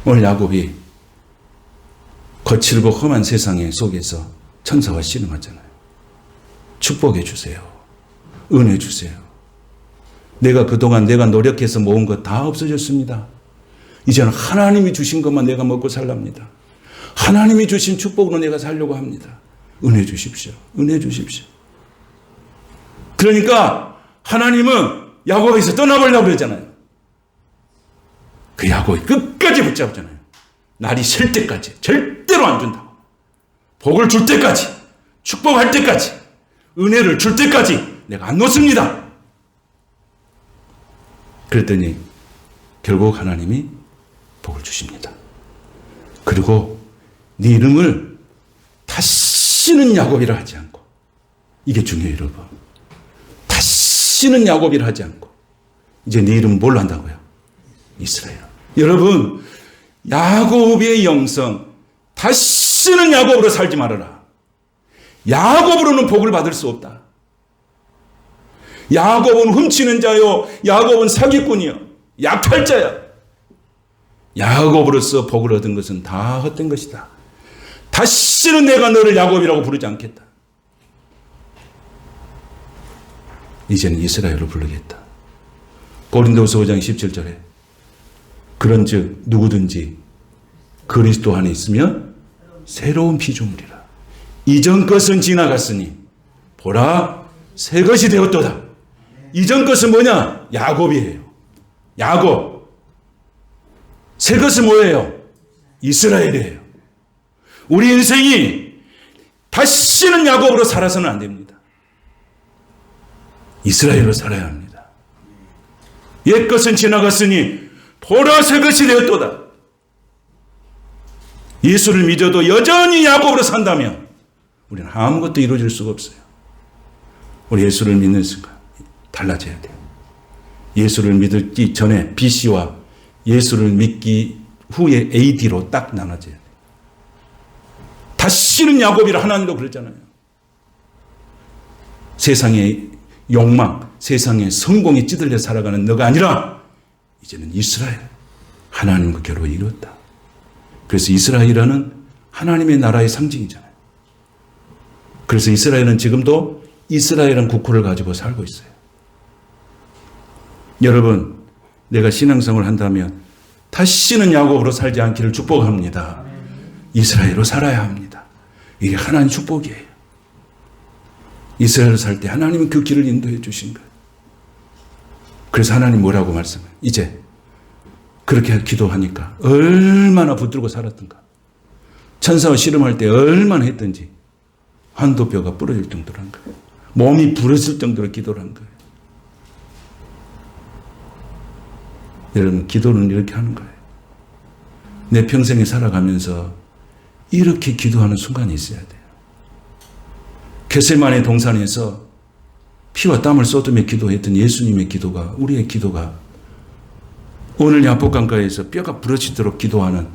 오늘 야곱이 거칠고 험한 세상의 속에서 천사와 씨름하잖아요. 축복해 주세요. 은혜 주세요. 내가 그동안 내가 노력해서 모은 것 다 없어졌습니다. 이제는 하나님이 주신 것만 내가 먹고 살랍니다. 하나님이 주신 축복으로 내가 살려고 합니다. 은혜 주십시오. 은혜 주십시오. 그러니까 하나님은 야곱에서 떠나보려고 그러잖아요. 그 야곱이 끝까지 붙잡잖아요. 날이 셀 때까지 절대로 안 준다고. 복을 줄 때까지, 축복할 때까지, 은혜를 줄 때까지 내가 안 놓습니다. 그랬더니 결국 하나님이 복을 주십니다. 그리고 네 이름을 다시는 야곱이라 하지 않고, 이게 중요해요, 여러분. 다시는 야곱이라 하지 않고 이제 네 이름은 뭘로 한다고요? 이스라엘. 여러분, 야곱의 영성, 다시는 야곱으로 살지 말아라. 야곱으로는 복을 받을 수 없다. 야곱은 훔치는 자요, 야곱은 사기꾼이요, 약탈자야. 야곱으로서 복을 얻은 것은 다 헛된 것이다. 다시는 내가 너를 야곱이라고 부르지 않겠다. 이제는 이스라엘로 부르겠다. 고린도후서 5장 17절에 그런즉 누구든지 그리스도 안에 있으면 새로운 피조물이라. 이전 것은 지나갔으니 보라 새 것이 되었도다. 이전 것은 뭐냐? 야곱이에요. 야곱. 새 것은 뭐예요? 이스라엘이에요. 우리 인생이 다시는 야곱으로 살아서는 안 됩니다. 이스라엘로 살아야 합니다. 옛 것은 지나갔으니 보라 새 것이 되었도다. 예수를 믿어도 여전히 야곱으로 산다면 우리는 아무것도 이루어질 수가 없어요. 우리 예수를 믿는 순간 달라져야 돼요. 예수를 믿기 전에 BC와 예수를 믿기 후에 AD로 딱 나눠져야 돼요. 다시는 야곱이라 하나님도 그랬잖아요. 세상의 욕망, 세상의 성공에 찌들려 살아가는 너가 아니라 이제는 이스라엘, 하나님과 결혼을 이뤘다. 그래서 이스라엘은 하나님의 나라의 상징이잖아요. 그래서 이스라엘은 지금도 이스라엘은 국호를 가지고 살고 있어요. 여러분, 내가 신앙생활을 한다면 다시는 야곱으로 살지 않기를 축복합니다. 이스라엘로 살아야 합니다. 이게 하나님의 축복이에요. 이스라엘로 살 때 하나님은 그 길을 인도해 주신 거예요. 그래서 하나님 뭐라고 말씀해요? 이제 그렇게 기도하니까 얼마나 붙들고 살았던가. 천사와 씨름할 때 얼마나 했든지 한도뼈가 부러질 정도로 한 거예요. 몸이 부러질 정도로 기도를 한 거예요. 여러분, 기도는 이렇게 하는 거예요. 내 평생에 살아가면서 이렇게 기도하는 순간이 있어야 돼요. 겟세마네 동산에서 피와 땀을 쏟으며 기도했던 예수님의 기도가, 우리의 기도가 오늘 야복강가에서 뼈가 부러지도록 기도하는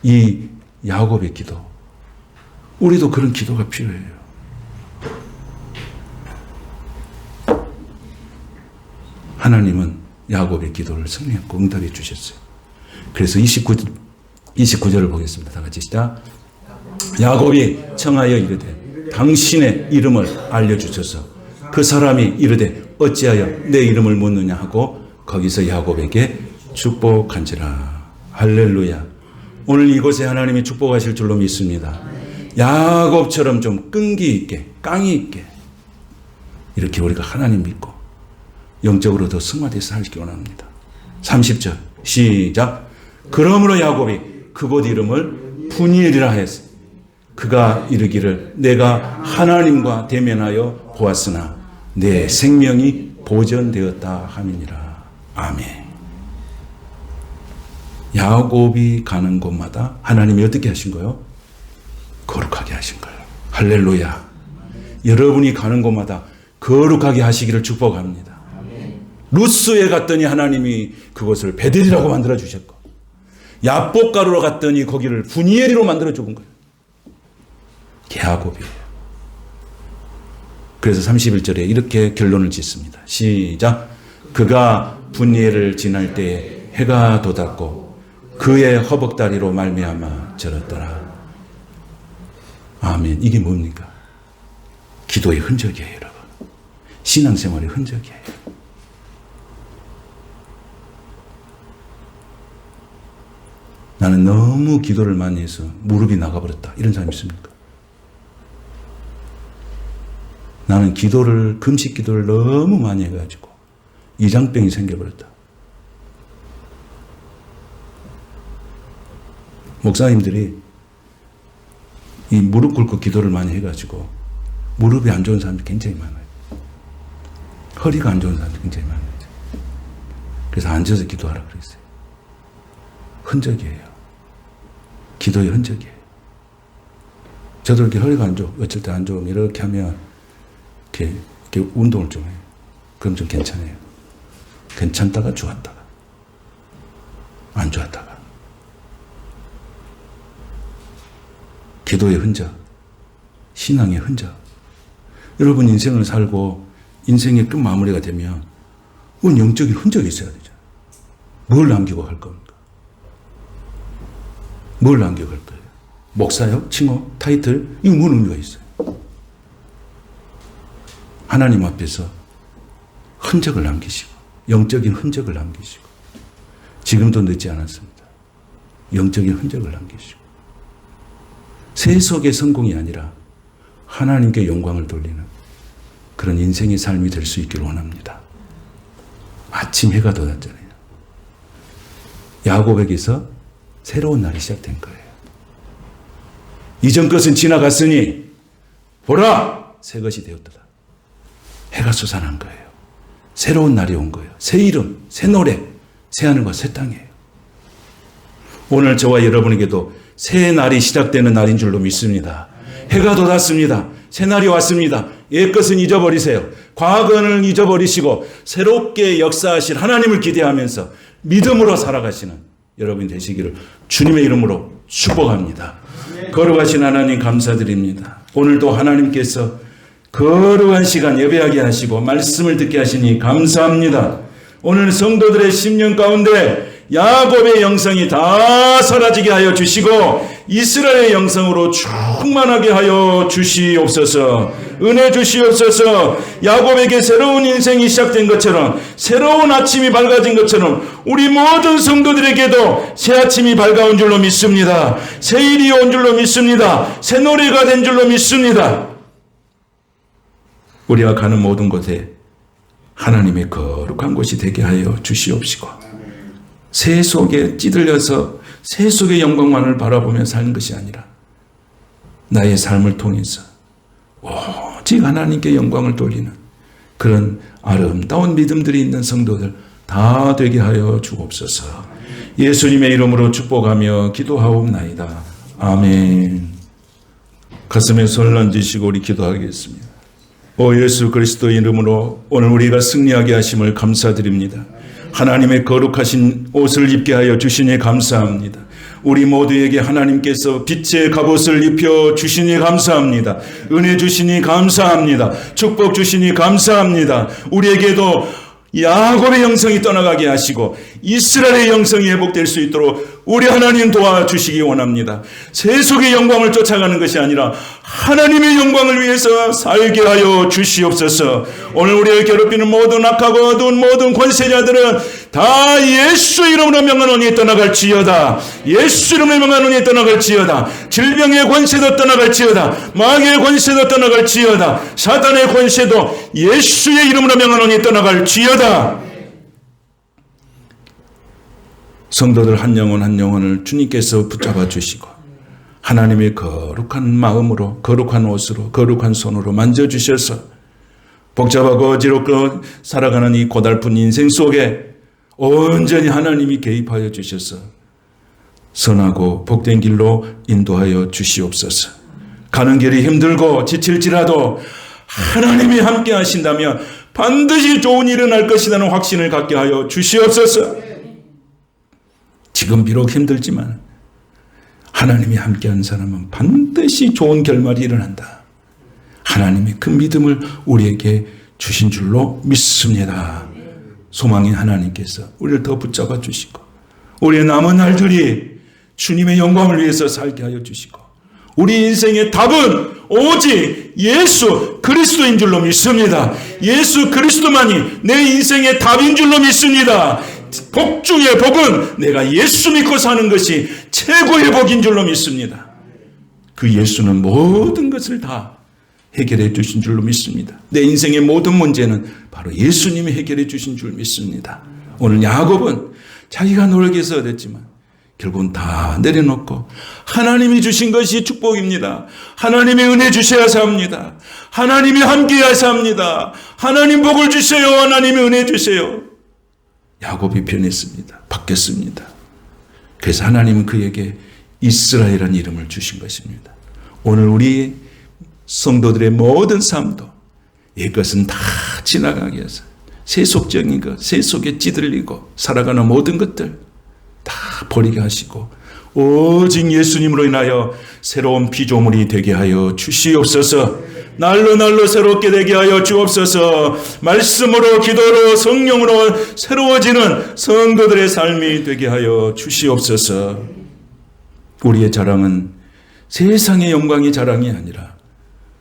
이 야곱의 기도, 우리도 그런 기도가 필요해요. 하나님은 야곱의 기도를 승리하고 응답해 주셨어요. 그래서 29절을 보겠습니다. 다 같이 시작. 야곱이 청하여 이르되 당신의 이름을 알려주셔서 그 사람이 이르되 어찌하여 내 이름을 묻느냐 하고 거기서 야곱에게 축복한지라. 할렐루야. 오늘 이곳에 하나님이 축복하실 줄로 믿습니다. 야곱처럼 좀 끈기 있게, 깡이 있게 이렇게 우리가 하나님 믿고 영적으로 더 승화돼서 살기 원합니다. 30절 시작. 그러므로 야곱이 그곳 이름을 분이엘이라 했어. 그가 이르기를 내가 하나님과 대면하여 보았으나 내 생명이 보전되었다 함이니라. 아멘. 야곱이 가는 곳마다 하나님이 어떻게 하신 거예요? 거룩하게 하신 거예요. 할렐루야. 여러분이 가는 곳마다 거룩하게 하시기를 축복합니다. 루스에 갔더니 하나님이 그것을 베델이라고 만들어 주셨고, 야복가루로 갔더니 거기를 분이엘이로 만들어 준 거예요. 야곱이에요. 그래서 31절에 이렇게 결론을 짓습니다. 시작. 그가 분이엘을 지날 때에 해가 돋았고 그의 허벅다리로 말미암아 절었더라. 아멘. 이게 뭡니까? 기도의 흔적이에요, 여러분. 신앙생활의 흔적이에요. 나는 너무 기도를 많이 해서 무릎이 나가버렸다. 이런 사람 있습니까? 나는 기도를, 금식 기도를 너무 많이 해가지고 이장병이 생겨버렸다. 목사님들이 이 무릎 꿇고 기도를 많이 해가지고 무릎이 안 좋은 사람들이 굉장히 많아요. 허리가 안 좋은 사람들이 굉장히 많아요. 그래서 앉아서 기도하라 그랬어요. 흔적이에요. 기도의 흔적이에요. 저도 이렇게 허리가 안 좋고 어쩔 때 안 좋으면 이렇게 하면 이렇게 운동을 좀 해요. 그럼 좀 괜찮아요. 괜찮다가 좋았다가 안 좋았다가. 기도의 흔적, 신앙의 흔적. 여러분 인생을 살고 인생의 끝 마무리가 되면 영적인 흔적이 있어야 되죠. 뭘 남기고 갈 겁니까? 뭘 남기고 갈 거예요? 목사요? 칭호? 타이틀? 이거 뭔 의미가 있어요? 하나님 앞에서 흔적을 남기시고, 영적인 흔적을 남기시고, 지금도 늦지 않았습니다. 영적인 흔적을 남기시고, 세속의 성공이 아니라 하나님께 영광을 돌리는 그런 인생의 삶이 될 수 있기를 원합니다. 아침 해가 돋았잖아요. 야곱에게서 새로운 날이 시작된 거예요. 이전 것은 지나갔으니 보라 새 것이 되었다. 해가 솟아난 거예요. 새로운 날이 온 거예요. 새 이름, 새 노래, 새 하늘과 새 땅이에요. 오늘 저와 여러분에게도 새 날이 시작되는 날인 줄로 믿습니다. 해가 돋았습니다. 새 날이 왔습니다. 옛것은 잊어버리세요. 과거는 잊어버리시고 새롭게 역사하실 하나님을 기대하면서 믿음으로 살아가시는 여러분 되시기를 주님의 이름으로 축복합니다. 거룩하신 하나님 감사드립니다. 오늘도 하나님께서 거룩한 시간 예배하게 하시고 말씀을 듣게 하시니 감사합니다. 오늘 성도들의 심령 가운데 야곱의 영성이 다 사라지게 하여 주시고 이스라엘의 영성으로 충만하게 하여 주시옵소서. 은혜 주시옵소서. 야곱에게 새로운 인생이 시작된 것처럼, 새로운 아침이 밝아진 것처럼 우리 모든 성도들에게도 새 아침이 밝아온 줄로 믿습니다. 새 일이 온 줄로 믿습니다. 새 노래가 된 줄로 믿습니다. 우리가 가는 모든 곳에 하나님의 거룩한 곳이 되게 하여 주시옵시고, 새 속에 찌들려서 새 속의 영광만을 바라보며 사는 것이 아니라 나의 삶을 통해서 오직 하나님께 영광을 돌리는 그런 아름다운 믿음들이 있는 성도들 다 되게 하여 주옵소서. 예수님의 이름으로 축복하며 기도하옵나이다. 아멘. 가슴에 손을 얹으시고 우리 기도하겠습니다. 오 예수 그리스도의 이름으로 오늘 우리가 승리하게 하심을 감사드립니다. 하나님의 거룩하신 옷을 입게 하여 주시니 감사합니다. 우리 모두에게 하나님께서 빛의 갑옷을 입혀 주시니 감사합니다. 은혜 주시니 감사합니다. 축복 주시니 감사합니다. 우리에게도 야곱의 영성이 떠나가게 하시고 이스라엘의 영성이 회복될 수 있도록 우리 하나님 도와주시기 원합니다. 세속의 영광을 쫓아가는 것이 아니라 하나님의 영광을 위해서 살게 하여 주시옵소서. 오늘 우리를 괴롭히는 모든 악하고 어두운 모든 권세자들은 다 예수 이름으로 명하노니 떠나갈지어다. 예수 이름으로 명하노니 떠나갈지어다. 질병의 권세도 떠나갈지어다. 마귀의 권세도 떠나갈지어다. 사탄의 권세도 예수의 이름으로 명하노니 떠나갈지어다. 성도들 한 영혼 한 영혼을 주님께서 붙잡아 주시고 하나님의 거룩한 마음으로, 거룩한 옷으로, 거룩한 손으로 만져주셔서 복잡하고 어지럽고 살아가는 이 고달픈 인생 속에 온전히 하나님이 개입하여 주셔서 선하고 복된 길로 인도하여 주시옵소서. 가는 길이 힘들고 지칠지라도 하나님이 함께 하신다면 반드시 좋은 일이 일어날 것이라는 확신을 갖게 하여 주시옵소서. 지금 비록 힘들지만 하나님이 함께한 사람은 반드시 좋은 결말이 일어난다. 하나님의 그 믿음을 우리에게 주신 줄로 믿습니다. 소망인 하나님께서 우리를 더 붙잡아 주시고 우리의 남은 날들이 주님의 영광을 위해서 살게 하여 주시고 우리 인생의 답은 오직 예수 그리스도인 줄로 믿습니다. 예수 그리스도만이 내 인생의 답인 줄로 믿습니다. 복 중의 복은 내가 예수 믿고 사는 것이 최고의 복인 줄로 믿습니다. 그 예수는 모든 것을 다 해결해 주신 줄로 믿습니다. 내 인생의 모든 문제는 바로 예수님이 해결해 주신 줄 믿습니다. 오늘 야곱은 자기가 노력해서 얻었지만 결국은 다 내려놓고 하나님이 주신 것이 축복입니다. 하나님의 은혜 주셔야 삽니다. 하나님이 함께 하셔야 합니다. 하나님 복을 주세요. 하나님의 은혜 주세요. 야곱이 변했습니다. 바뀌었습니다. 그래서 하나님은 그에게 이스라엘이라는 이름을 주신 것입니다. 오늘 우리 성도들의 모든 삶도 이것은 다 지나가게 해서 세속적인 것, 세속에 찌들리고 살아가는 모든 것들 다 버리게 하시고 오직 예수님으로 인하여 새로운 피조물이 되게 하여 주시옵소서. 날로 날로 새롭게 되게 하여 주옵소서. 말씀으로 기도로 성령으로 새로워지는 성도들의 삶이 되게 하여 주시옵소서. 우리의 자랑은 세상의 영광이 자랑이 아니라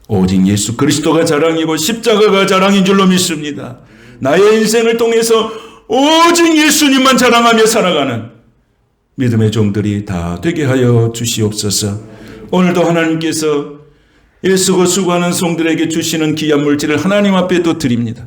오직 예수 그리스도가 자랑이고 십자가가 자랑인 줄로 믿습니다. 나의 인생을 통해서 오직 예수님만 자랑하며 살아가는 믿음의 종들이 다 되게 하여 주시옵소서. 오늘도 하나님께서 일쓰고 수고하는 성들에게 주시는 귀한 물질을 하나님 앞에 또 드립니다.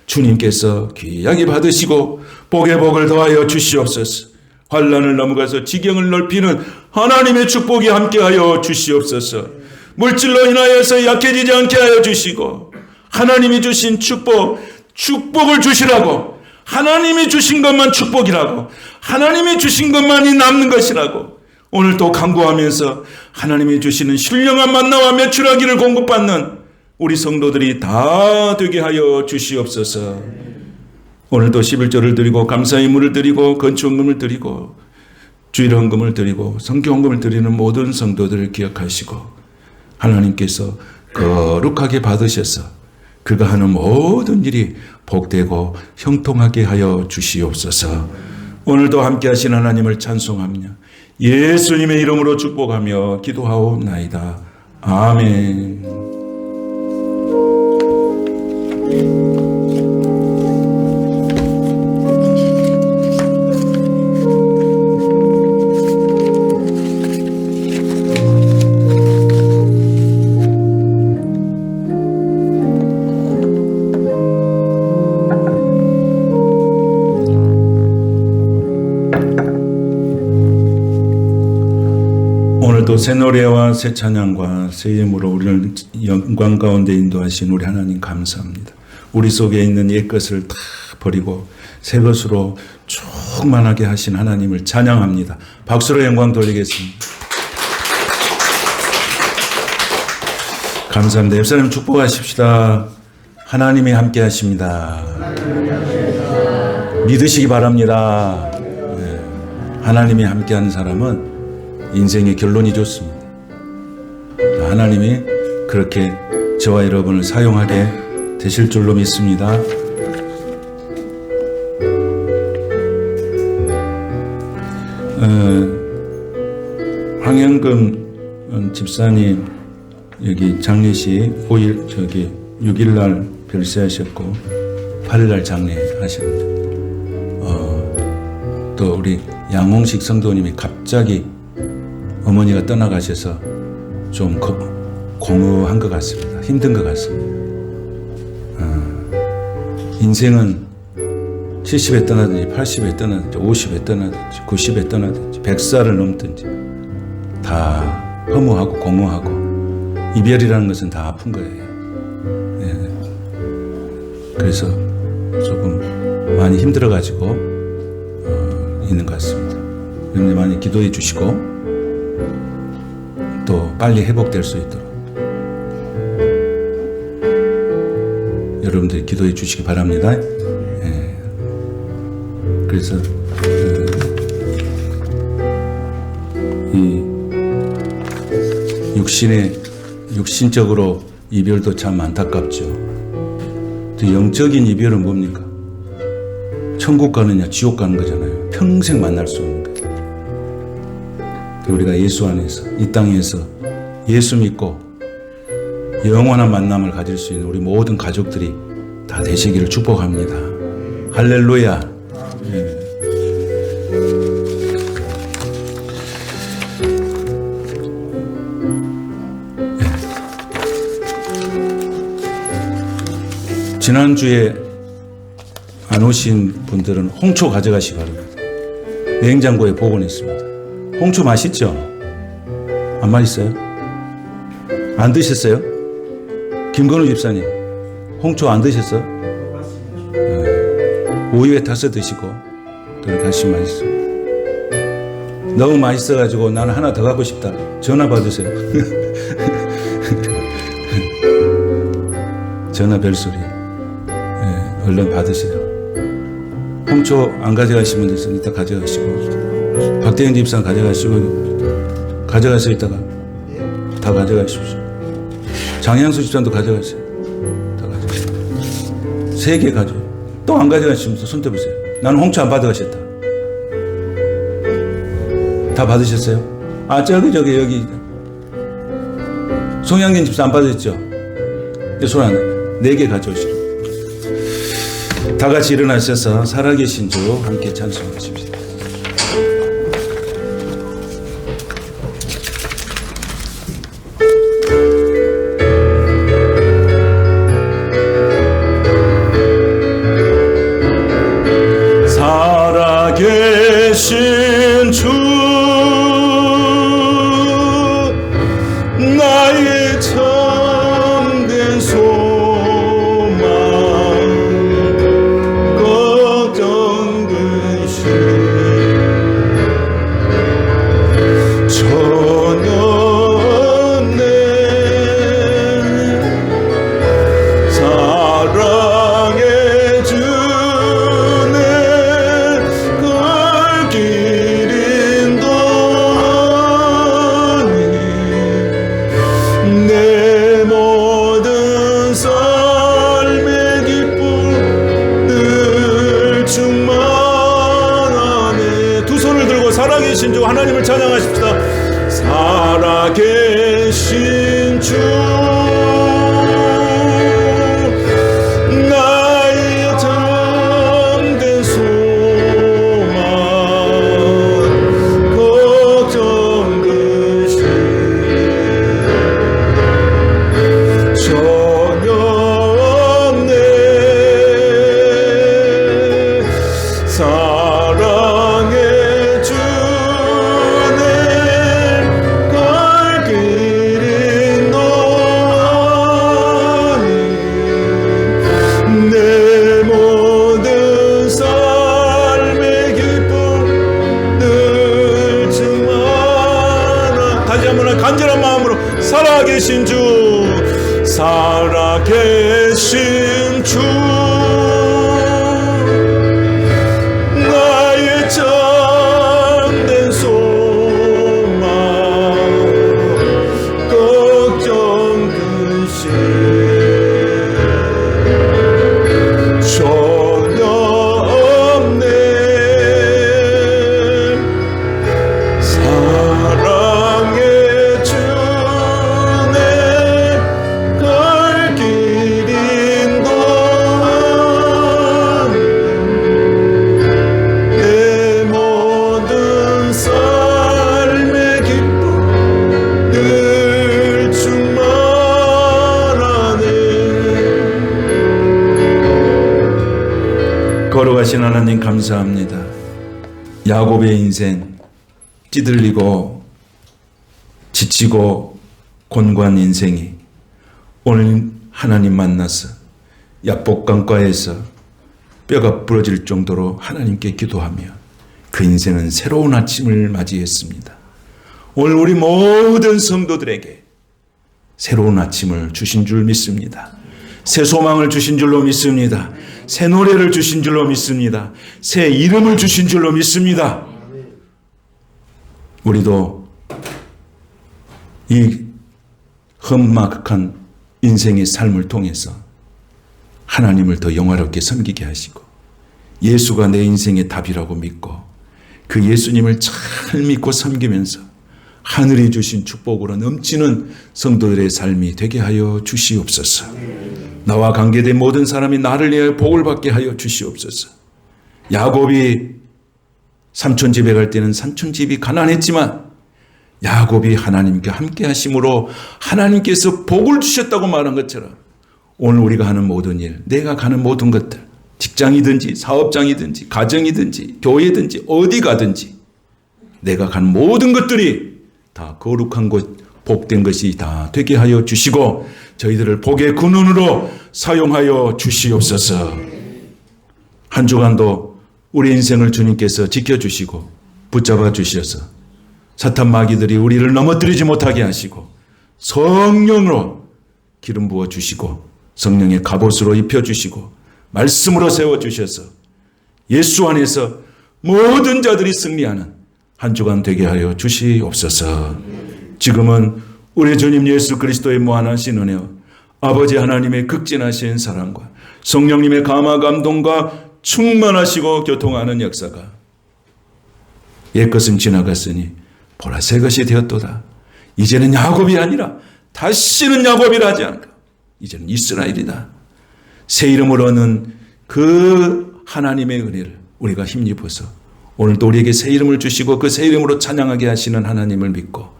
주님께서 귀하게 받으시고 복의 복을 더하여 주시옵소서. 환난을 넘어가서 지경을 넓히는 하나님의 축복이 함께하여 주시옵소서. 물질로 인하여서 약해지지 않게 하여 주시고 하나님이 주신 축복을 주시라고, 하나님이 주신 것만 축복이라고, 하나님이 주신 것만이 남는 것이라고 오늘 또 간구하면서 하나님이 주시는 신령한 만나와 메추라기를 공급받는 우리 성도들이 다 되게 하여 주시옵소서. 오늘도 11조를 드리고 감사의 물을 드리고 건축헌금을 드리고 주일 헌금을 드리고 성교 헌금을 드리는 모든 성도들을 기억하시고 하나님께서 거룩하게 받으셔서 그가 하는 모든 일이 복되고 형통하게 하여 주시옵소서. 오늘도 함께 하신 하나님을 찬송하며 예수님의 이름으로 축복하며 기도하옵나이다. 아멘. 오늘도 새 노래와 새 찬양과 새 예물로 우리를 영광 가운데 인도하신 우리 하나님 감사합니다. 우리 속에 있는 옛것을 다 버리고 새 것으로 충만하게 하신 하나님을 찬양합니다. 박수로 영광 돌리겠습니다. 감사합니다. 옆사람 축복하십시다. 하나님이 함께 하십니다. 믿으시기 바랍니다. 네. 하나님이 함께하는 사람은 인생의 결론이 좋습니다. 하나님이 그렇게 저와 여러분을 사용하게 되실 줄로 믿습니다. 황영금 집사님 여기 장례식 6일 날 별세하셨고 8일 날 장례하셨는데 또 우리 양홍식 성도님이 갑자기 어머니가 떠나가셔서 좀 공허한 것 같습니다. 힘든 것 같습니다. 인생은 70에 떠나든지 80에 떠나든지 50에 떠나든지 90에 떠나든지 100살을 넘든지 다 허무하고 공허하고 이별이라는 것은 다 아픈 거예요. 네. 그래서 조금 많이 힘들어가지고 있는 것 같습니다. 여러분들 많이 기도해 주시고 또 빨리 회복될 수 있도록 여러분들이 기도해 주시기 바랍니다. 예. 그래서 이 육신적으로 이별도 참 안타깝죠. 또 영적인 이별은 뭡니까? 천국 가느냐 지옥 가는 거잖아요. 평생 만날 수 없는 거예요. 우리가 예수 안에서 이 땅에서 예수 믿고 영원한 만남을 가질 수 있는 우리 모든 가족들이 다 되시기를 축복합니다. 할렐루야. 네. 지난주에 안 오신 분들은 홍초 가져가시기 바랍니다. 냉장고에 보관했습니다. 홍초 맛있죠? 안 맛있어요? 안 드셨어요? 김건우 집사님, 홍초 안 드셨어? 네. 우유에 타서 드시고 또 다시 맛있어요. 너무 맛있어가지고 나는 하나 더 갖고 싶다. 전화 받으세요. 전화 별소리. 네, 얼른 받으세요. 홍초 안 가져가시면 돼서 이따 가져가시고 박대현 집사 가져가시고 가져가서 이따가 다 가져가십시오. 장양수 집사도 가져가세요. 다 가져가세요. 3개 가져. 또 안 가져가시면서 손 떼보세요. 나는 홍초 안 받아가셨다. 다 받으셨어요? 아 저기 여기 송양진 집사 안 받으셨죠? 손 안 해. 4개 가져오시고 다 같이 일어나셔서 살아계신 주 함께 찬송하십시다. 살아계신 주 나의 참된 소망 걱정 근심 살아계신 주 나의 참된 소망 걱정 근심 전혀 없네 사랑의 주네 갈 길인 동안 내 모든 삶의 기쁨 늘 충만하네. 걸어가신 하나님 감사합니다. 야곱의 인생 찌들리고 지치고 곤고한 인생이 오늘 하나님 만나서 약복강가에서 뼈가 부러질 정도로 하나님께 기도하며 그 인생은 새로운 아침을 맞이했습니다. 오늘 우리 모든 성도들에게 새로운 아침을 주신 줄 믿습니다. 새 소망을 주신 줄로 믿습니다. 새 노래를 주신 줄로 믿습니다. 새 이름을 주신 줄로 믿습니다. 우리도 이 험막한 인생의 삶을 통해서 하나님을 더 영화롭게 섬기게 하시고 예수가 내 인생의 답이라고 믿고 그 예수님을 잘 믿고 섬기면서 하늘이 주신 축복으로 넘치는 성도들의 삶이 되게 하여 주시옵소서. 나와 관계된 모든 사람이 나를 위하여 복을 받게 하여 주시옵소서. 야곱이 삼촌 집에 갈 때는 삼촌 집이 가난했지만 야곱이 하나님께 함께 하심으로 하나님께서 복을 주셨다고 말한 것처럼 오늘 우리가 하는 모든 일, 내가 가는 모든 것들, 직장이든지 사업장이든지 가정이든지 교회든지 어디 가든지 내가 가는 모든 것들이 다 거룩한 것, 복된 것이 다 되게 하여 주시고 저희들을 복의 근원으로 사용하여 주시옵소서. 한 주간도 우리 인생을 주님께서 지켜주시고 붙잡아 주셔서 사탄 마귀들이 우리를 넘어뜨리지 못하게 하시고 성령으로 기름 부어 주시고 성령의 갑옷으로 입혀주시고 말씀으로 세워주셔서 예수 안에서 모든 자들이 승리하는 한 주간 되게 하여 주시옵소서. 지금은 우리 주님 예수 그리스도의 무한하신 은혜와 아버지 하나님의 극진하신 사랑과 성령님의 감화 감동과 충만하시고 교통하는 역사가 옛것은 지나갔으니 보라 새 것이 되었도다. 이제는 야곱이 아니라 다시는 야곱이라 하지 않고 이제는 이스라엘이다. 새 이름을 얻는 그 하나님의 은혜를 우리가 힘입어서 오늘도 우리에게 새 이름을 주시고 그 새 이름으로 찬양하게 하시는 하나님을 믿고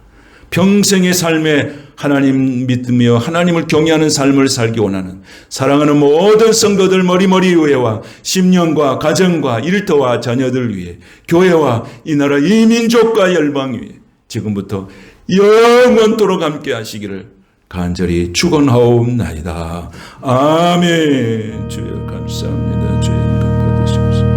평생의 삶에 하나님 믿으며 하나님을 경외하는 삶을 살기 원하는 사랑하는 모든 성도들 머리머리 위에와 심령과 가정과 일터와 자녀들 위해 교회와 이 나라 이 민족과 열방 위에 지금부터 영원토록 함께 하시기를 간절히 축원하옵나이다. 아멘. 주여 감사합니다. 주여 감사드리옵소서.